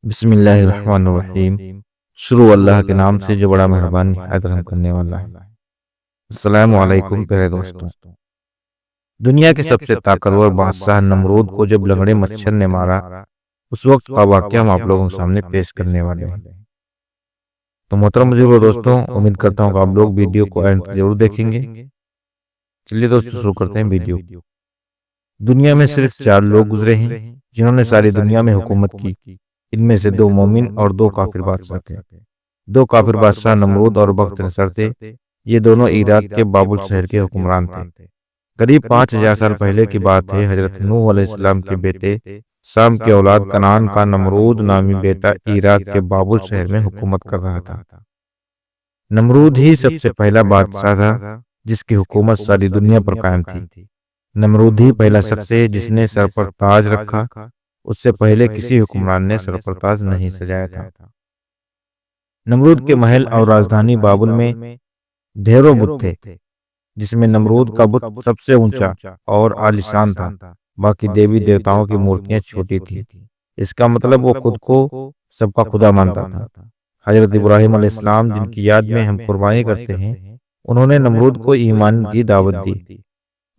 बिस्मिल्लाहिर्रहमानिर्रहीम। शुरू अल्लाह के नाम से जो बड़ा मेहरबान निहायत रहम करने वाला है। अस्सलामु अलैकुम प्यारे दोस्तों। दुनिया के सबसे ताकतवर बादशाह नमरूद को जब लंगड़े मच्छर ने मारा, उस वक्त का वाकया हम आप लोगों के सामने पेश करने वाले हैं। तो मोहतरम बुजुर्गों दोस्तों, उम्मीद करता हूँ कि आप लोग वीडियो को एंड तक जरूर देखेंगे। चलिए दोस्तों, शुरू करते हैं वीडियो। दुनिया में सिर्फ 4 लोग गुजरे हैं जिन्होंने सारी दुनिया में हुकूमत की। इनमें से 2 मोमिन और 2 काफिर बादशाह थे। 2 काफिर बादशाह नमरूद और बख्त नसर थे। ये दोनों इराक के बाबुल शहर के हुक्मरान थे। करीब 5000 साल पहले की बात है। हजरत नूह अलैहिस्सलाम के बेटे साम के औलाद कनान का नमरूद नामी बेटा इराक के बाबुल शहर में हुकूमत कर रहा था। नमरूद ही सबसे पहला बादशाह था जिसकी हुकूमत सारी दुनिया पर कायम थी। नमरूद ही पहला शख्स है जिसने सर पर ताज रखा। उससे पहले किसी हुक्मरान ने सर पर ताज नहीं सजाया था। नमरूद के महल और राजधानी बाबुल में ढेरों बुत थे, जिसमें नमरूद का बुत सबसे ऊंचा और आलीशान था। बाकी देवी देवताओं की मूर्तियां छोटी थी। इसका मतलब वो खुद को सबका खुदा मानता था। हजरत इब्राहिम अलैहिस्सलाम, जिनकी याद में हम कुर्बानी करते हैं, उन्होंने नमरूद को ईमान की दावत दी।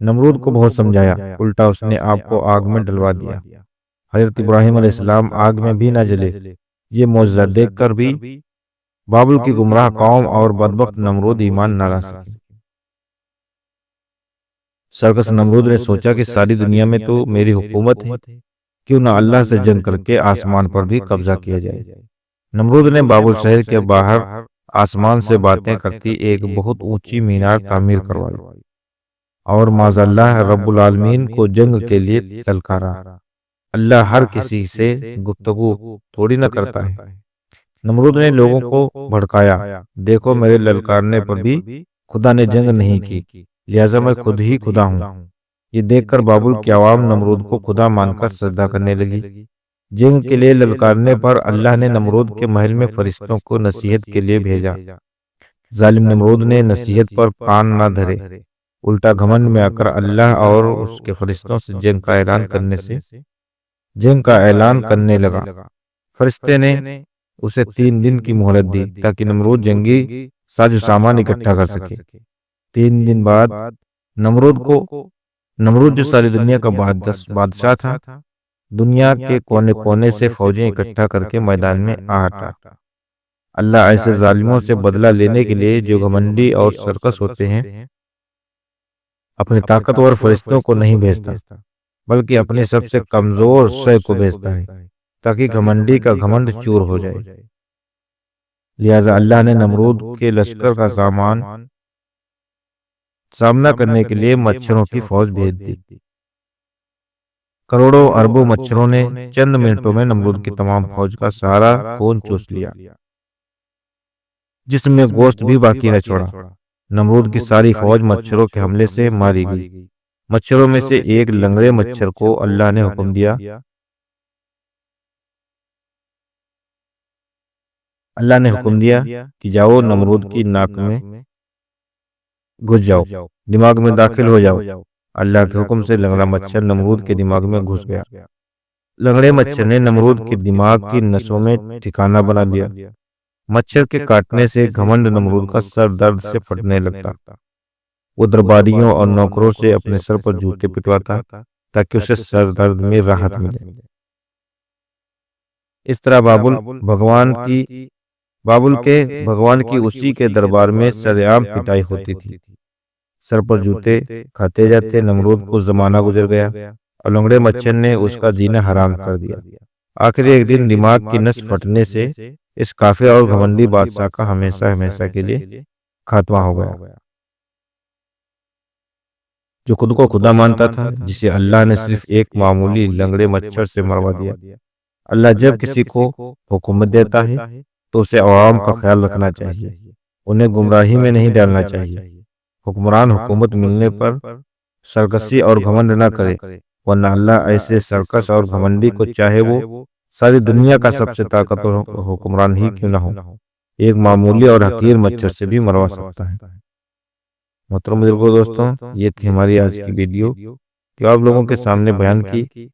नमरूद को बहुत समझाया, उल्टा उसने आपको आग में डलवा दिया। हजरत इब्राहिम अलैहिस्सलाम आग में भी न जले। ये मौजज़ा देखकर भी बाबुल की गुमराह कौम और बदबख्त नमरूद ईमान न ला सके। सरकस नमरूद ने सोचा कि सारी दुनिया में तो मेरी हुकूमत है, क्यों ना अल्लाह से जंग करके आसमान पर भी कब्जा किया जाए। नमरूद ने बाबुल शहर के बाहर आसमान से बातें करती एक बहुत ऊंची मीनार तामीर करवाई और माज़अल्लाह रब्बुल आलमीन को जंग के लिए ललकारा। अल्लाह हर किसी से गुफ्तगू थोड़ी न करता है। नमरूद ने लोगों को भड़काया, देखो मेरे ललकारने पर भी खुदा ने जंग नहीं की, लिहाजा मैं खुद ही खुदा हूँ। ये देखकर बाबुल की आवाम नमरूद को खुदा मानकर सजदा करने लगी। जंग के लिए ललकारने पर अल्लाह ने नमरूद के महल में फरिश्तों को नसीहत के लिए भेजा। जालिम नमरूद ने नसीहत पर कान न धरे, उल्टा घमंड में आकर अल्लाह और उसके फरिश्तों से जंग का ऐलान करने लगा। फरिश्ते ने उसे 3 दिन की मोहलत दी ताकि नमरूद जंगी साजो सामान इकट्ठा कर सके। 3 दिन बाद नमरूद जो सारी दुनिया का बादशाह था, दुनिया के कोने कोने से फौजें इकट्ठा करके मैदान में आ हटा। अल्लाह ऐसे जालिमों से बदला लेने के लिए जो घमंडी और सरकस होते हैं, अपने ताकतवर फरिश्तों को नहीं भेजता, बल्कि अपने सबसे कमजोर शय को भेजता है ताकि घमंडी का घमंड चूर हो जाए। लिहाजा अल्लाह ने नमरूद के लश्कर का सामना करने के लिए मच्छरों की फौज भेज दी। करोड़ों अरबों मच्छरों ने चंद मिनटों में नमरूद की तमाम फौज का सारा खून चूस लिया, जिसमें गोश्त भी बाकी न छोड़ा। नमरूद की सारी फौज मच्छरों के हमले से मारी गई। मच्छरों में से एक लंगड़े मच्छर को अल्लाह ने हुक्म दिया कि जाओ नमरूद की नाक में घुस जाओ, दिमाग में दाखिल हो जाओ। अल्लाह के हुक्म से लंगड़ा मच्छर नमरूद के दिमाग में घुस गया। लंगड़े मच्छर ने नमरूद के दिमाग की नसों में ठिकाना बना दिया। मच्छर के काटने से घमंड नमरूद का सर दर्द से फटने लगता। वो दरबारियों और नौकरों से अपने सर पर जूते पिटवाता ताकि उसे सर दर्द में राहत मिले। इस तरह भगवान की उसी के दरबार में सरेआम पिटाई होती थी। सर पर जूते खाते जाते नमरूद को जमाना गुजर गया और लंगड़े मच्छर ने उसका जीना हराम कर दिया। आखिर एक दिन दिमाग की नस फटने से इस काफिर और घमंडी बादशाह का हमेशा हमेशा के लिए खात्मा हो गया, जो खुद को खुदा मानता था, जिसे अल्लाह ने सिर्फ एक मामूली लंगड़े मच्छर से मरवा दिया। अल्लाह जब किसी को हुकूमत देता है तो उसे अवाम का ख्याल रखना चाहिए, उन्हें गुमराही में नहीं डालना चाहिए। हुक्मरान हुकूमत मिलने पर सरकसी और घमंड न करे, वरना अल्लाह ऐसे सरकस और घमंडी को, चाहे वो सारी दुनिया का सबसे ताकतवर हुक्मरान ही क्यों न हो, एक मामूली और हकीर मच्छर से भी मरवा सकता है। मोहतरम बुजुर्गों दोस्तों, ये थी हमारी आज की वीडियो जो आप लोगों के सामने बयान की।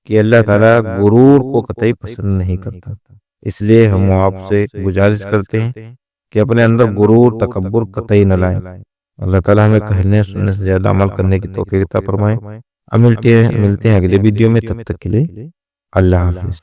कि अल्लाह ताला गुरूर को कतई पसंद नहीं करता। इसलिए हम आपसे गुजारिश करते हैं कि अपने अंदर गुरूर तकब्बुर कतई न लाएं। अल्लाह ताला हमें कहने सुनने से ज्यादा अमल करने की तौफीक अता फरमाए। अब मिलते हैं अगले वीडियो में, तब तक के लिए अल्लाह हाफिज।